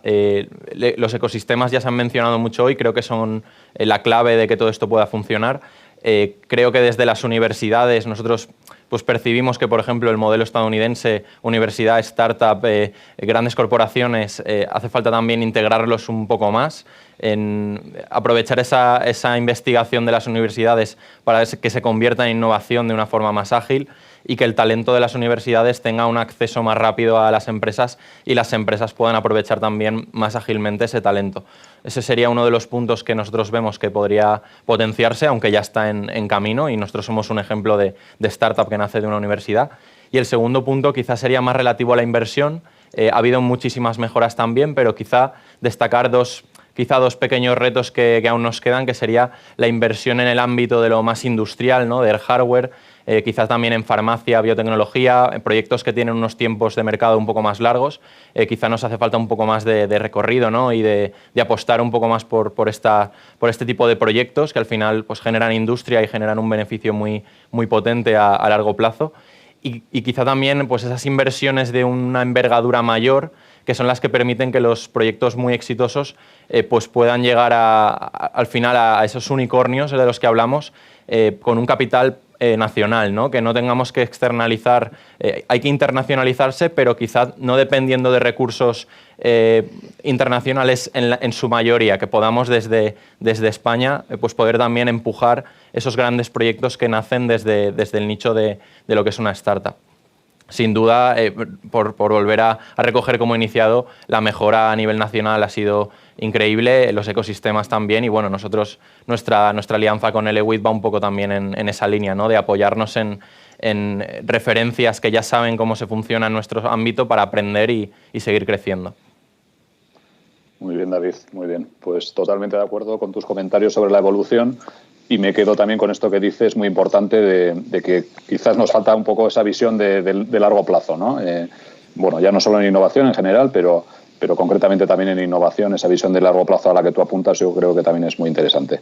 los ecosistemas ya se han mencionado mucho hoy, creo que son la clave de que todo esto pueda funcionar. Creo que desde las universidades nosotros pues percibimos que, por ejemplo, el modelo estadounidense, universidad, startup, grandes corporaciones, hace falta también integrarlos un poco más, en aprovechar esa investigación de las universidades para que se convierta en innovación de una forma más ágil y que el talento de las universidades tenga un acceso más rápido a las empresas y las empresas puedan aprovechar también más ágilmente ese talento. Ese sería uno de los puntos que nosotros vemos que podría potenciarse, aunque ya está en camino, y nosotros somos un ejemplo de startup que nace de una universidad. Y el segundo punto quizás sería más relativo a la inversión. Ha habido muchísimas mejoras también, pero quizá destacar dos pequeños retos que aún nos quedan, que sería la inversión en el ámbito de lo más industrial, ¿no? Del hardware, quizás también en farmacia, biotecnología, en proyectos que tienen unos tiempos de mercado un poco más largos. Quizá nos hace falta un poco más de recorrido, ¿no? Y de apostar un poco más por este tipo de proyectos que al final pues, generan industria y generan un beneficio muy potente a largo plazo. Y quizá también pues, esas inversiones de una envergadura mayor, que son las que permiten que los proyectos muy exitosos pues puedan llegar al final a esos unicornios de los que hablamos con un capital nacional, ¿no? Que no tengamos que externalizar, hay que internacionalizarse, pero quizá no dependiendo de recursos internacionales en su mayoría, que podamos desde España pues poder también empujar esos grandes proyectos que nacen desde el nicho de lo que es una startup. Sin duda, por volver a recoger como iniciado, la mejora a nivel nacional ha sido increíble, los ecosistemas también, y bueno, nosotros, nuestra alianza con Elewit va un poco también en esa línea, ¿no? De apoyarnos en referencias que ya saben cómo se funciona en nuestro ámbito para aprender y seguir creciendo. Muy bien, David, muy bien. Pues totalmente de acuerdo con tus comentarios sobre la evolución. Y me quedo también con esto que dices, muy importante, de que quizás nos falta un poco esa visión de largo plazo, ¿no? Bueno, ya no solo en innovación en general, pero concretamente también en innovación, esa visión de largo plazo a la que tú apuntas, yo creo que también es muy interesante.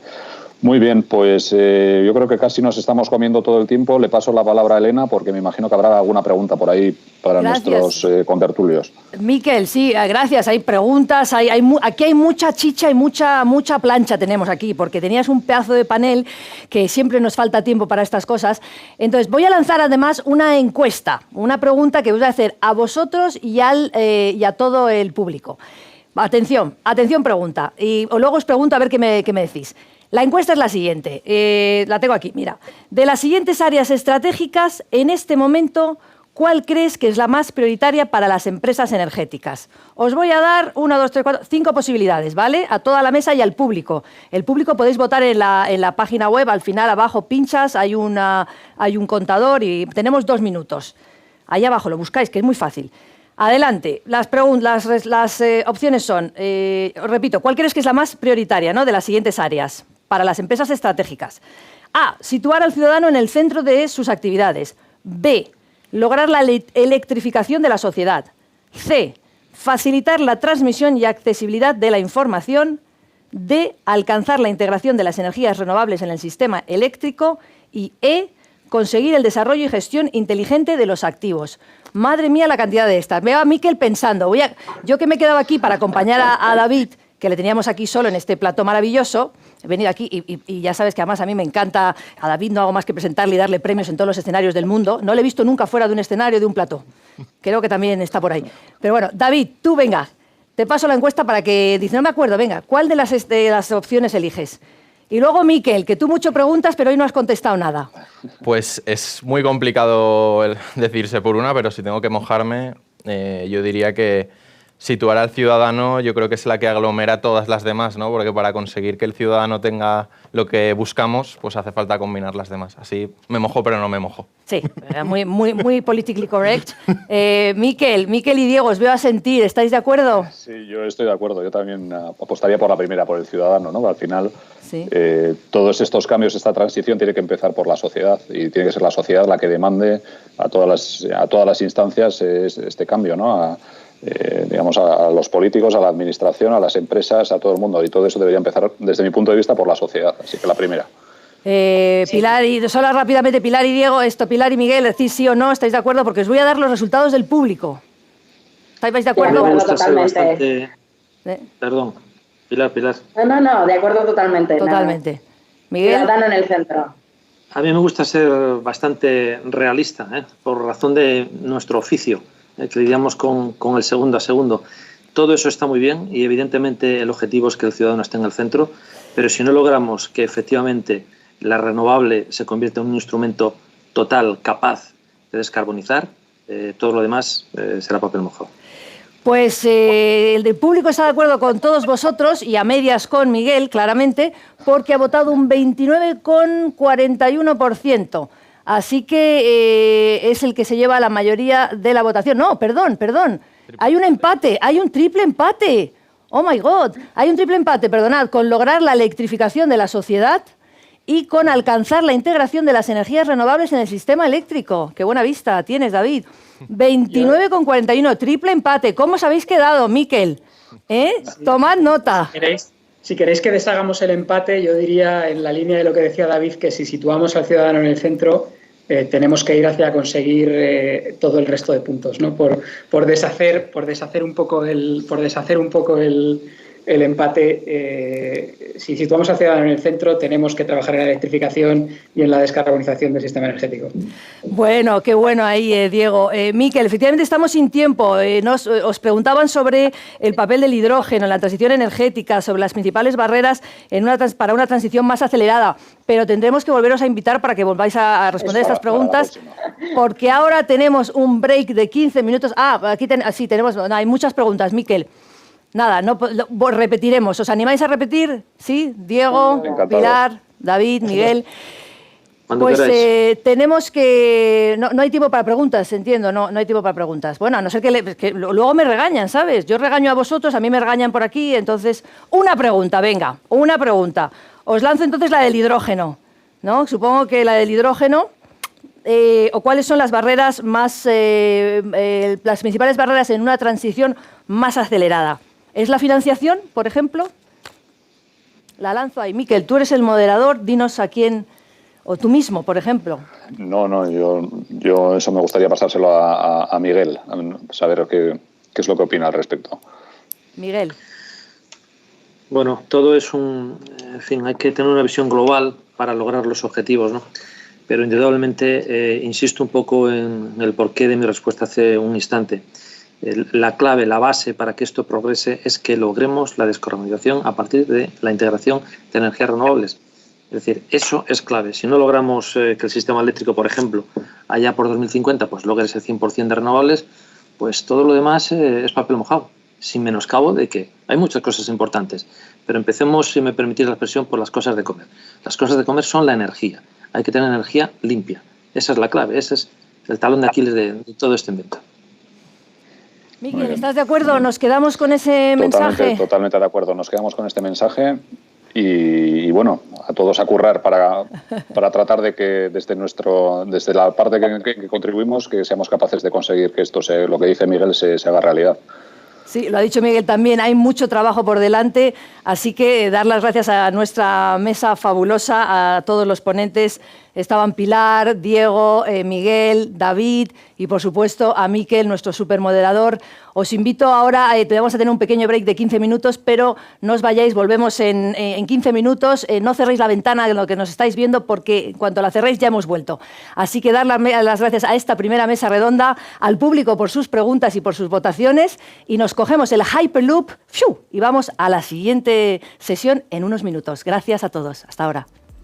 Muy bien, pues yo creo que casi nos estamos comiendo todo el tiempo. Le paso la palabra a Elena porque me imagino que habrá alguna pregunta por ahí para nuestros contertulios. Miquel, sí, gracias. Hay preguntas, aquí hay mucha chicha y mucha plancha tenemos aquí, porque tenías un pedazo de panel que siempre nos falta tiempo para estas cosas. Entonces, voy a lanzar además una encuesta, una pregunta que voy a hacer a vosotros y a todo el público. Atención pregunta. Y luego os pregunto a ver qué me decís. La encuesta es la siguiente, la tengo aquí, mira. De las siguientes áreas estratégicas, en este momento, ¿cuál crees que es la más prioritaria para las empresas energéticas? Os voy a dar 1, 2, 3, 4, 5 posibilidades, ¿vale? A toda la mesa y al público. El público podéis votar en la página web, al final abajo pinchas, hay un contador y tenemos 2 minutos. Ahí abajo lo buscáis, que es muy fácil. Adelante, las opciones son, os repito, ¿cuál crees que es la más prioritaria, ¿no? De las siguientes áreas para las empresas estratégicas? A, situar al ciudadano en el centro de sus actividades. B, lograr la electrificación de la sociedad. C, facilitar la transmisión y accesibilidad de la información. D, alcanzar la integración de las energías renovables en el sistema eléctrico. Y E, conseguir el desarrollo y gestión inteligente de los activos. Madre mía la cantidad de estas. Veo a Miquel pensando. Yo que me he quedado aquí para acompañar a David, que le teníamos aquí solo en este plató maravilloso, he venido aquí y ya sabes que además a mí me encanta, a David no hago más que presentarle y darle premios en todos los escenarios del mundo. No le he visto nunca fuera de un escenario, de un plató. Creo que también está por ahí. Pero bueno, David, tú venga, te paso la encuesta para que... Dice, no me acuerdo, venga, ¿cuál de las opciones eliges? Y luego, Miquel, que tú mucho preguntas, pero hoy no has contestado nada. Pues es muy complicado decidirse por una, pero si tengo que mojarme, yo diría que situar al ciudadano yo creo que es la que aglomera todas las demás, ¿no? Porque para conseguir que el ciudadano tenga lo que buscamos, pues hace falta combinar las demás. Así me mojo, pero no me mojo. Sí, muy politically correct. Miquel y Diego, os veo a sentir, ¿estáis de acuerdo? Sí, yo estoy de acuerdo. Yo también apostaría por la primera, por el ciudadano, ¿no? Al final, sí. Todos estos cambios, esta transición tiene que empezar por la sociedad y tiene que ser la sociedad la que demande a todas las instancias este cambio, ¿no? Digamos, a los políticos, a la administración, a las empresas, a todo el mundo. Y todo eso debería empezar, desde mi punto de vista, por la sociedad. Así que la primera. Pilar y solo rápidamente, Pilar y Diego, Pilar y Miguel, decís sí o no, ¿estáis de acuerdo? Porque os voy a dar los resultados del público. ¿Estáis de acuerdo? A mí me gusta ser Totalmente. Perdón, Pilar. No, de acuerdo totalmente. Totalmente. Nada. Miguel. Ciudadano en el centro. A mí me gusta ser bastante realista, por razón de nuestro oficio, que lidiamos con el segundo a segundo. Todo eso está muy bien y evidentemente el objetivo es que el ciudadano esté en el centro, pero si no logramos que efectivamente la renovable se convierta en un instrumento total capaz de descarbonizar, todo lo demás será papel mojado. Pues el del público está de acuerdo con todos vosotros y a medias con Miguel, claramente, porque ha votado un 29,41%. Así que es el que se lleva la mayoría de la votación. No, perdón. Hay un empate, hay un triple empate. Oh my God, hay un triple empate, perdonad, con lograr la electrificación de la sociedad y con alcanzar la integración de las energías renovables en el sistema eléctrico. Qué buena vista tienes, David. 29,41, triple empate. ¿Cómo os habéis quedado, Miquel? Tomad nota. Si queréis que deshagamos el empate, yo diría, en la línea de lo que decía David, que si situamos al ciudadano en el centro, tenemos que ir hacia conseguir todo el resto de puntos, ¿no? Por deshacer un poco el empate. Si situamos al ciudadano en el centro, tenemos que trabajar en la electrificación y en la descarbonización del sistema energético. Bueno, qué bueno ahí, Diego. Miquel, efectivamente estamos sin tiempo. Os preguntaban sobre el papel del hidrógeno en la transición energética, sobre las principales barreras para una transición más acelerada, pero tendremos que volveros a invitar para que volváis a responder estas preguntas, porque ahora tenemos un break de 15 minutos. Aquí sí, tenemos, hay muchas preguntas, Miquel. Nada, repetiremos. ¿Os animáis a repetir? ¿Sí? Diego, Pilar, David, Miguel. Pues tenemos que... No hay tiempo para preguntas, entiendo, no hay tiempo para preguntas. Bueno, a no ser que luego me regañan, ¿sabes? Yo regaño a vosotros, a mí me regañan por aquí, entonces... Una pregunta, venga, una pregunta. Os lanzo entonces la del hidrógeno, ¿no? Supongo que la del hidrógeno... o cuáles son las barreras más... las principales barreras en una transición más acelerada. ¿Es la financiación, por ejemplo? La lanzo ahí. Miquel, tú eres el moderador, dinos a quién, o tú mismo, por ejemplo. No, yo eso me gustaría pasárselo a Miguel, a saber qué es lo que opina al respecto. Miguel. Bueno, todo es en fin, hay que tener una visión global para lograr los objetivos, ¿no? Pero indudablemente insisto un poco en el porqué de mi respuesta hace un instante. La clave, la base para que esto progrese es que logremos la descarbonización a partir de la integración de energías renovables. Es decir, eso es clave. Si no logramos que el sistema eléctrico, por ejemplo, allá por 2050, pues logre ese 100% de renovables, pues todo lo demás es papel mojado, sin menoscabo de que hay muchas cosas importantes. Pero empecemos, si me permitís la expresión, por las cosas de comer. Las cosas de comer son la energía. Hay que tener energía limpia. Esa es la clave, ese es el talón de Aquiles de todo este invento. Miquel, ¿estás de acuerdo? ¿Nos quedamos con ese mensaje? Totalmente de acuerdo. Nos quedamos con este mensaje y bueno, a todos a currar para tratar de que desde la parte que contribuimos, que seamos capaces de conseguir que esto, lo que dice Miguel, se haga realidad. Sí, lo ha dicho Miguel también, hay mucho trabajo por delante, así que dar las gracias a nuestra mesa fabulosa, a todos los ponentes. Estaban Pilar, Diego, Miguel, David y, por supuesto, a Miquel, nuestro supermoderador. Os invito ahora, vamos a tener un pequeño break de 15 minutos, pero no os vayáis, volvemos en 15 minutos. No cerréis la ventana de lo que nos estáis viendo, porque en cuanto la cerréis ya hemos vuelto. Así que dar las gracias a esta primera mesa redonda, al público por sus preguntas y por sus votaciones, y nos cogemos el Hyperloop y vamos a la siguiente sesión en unos minutos. Gracias a todos. Hasta ahora.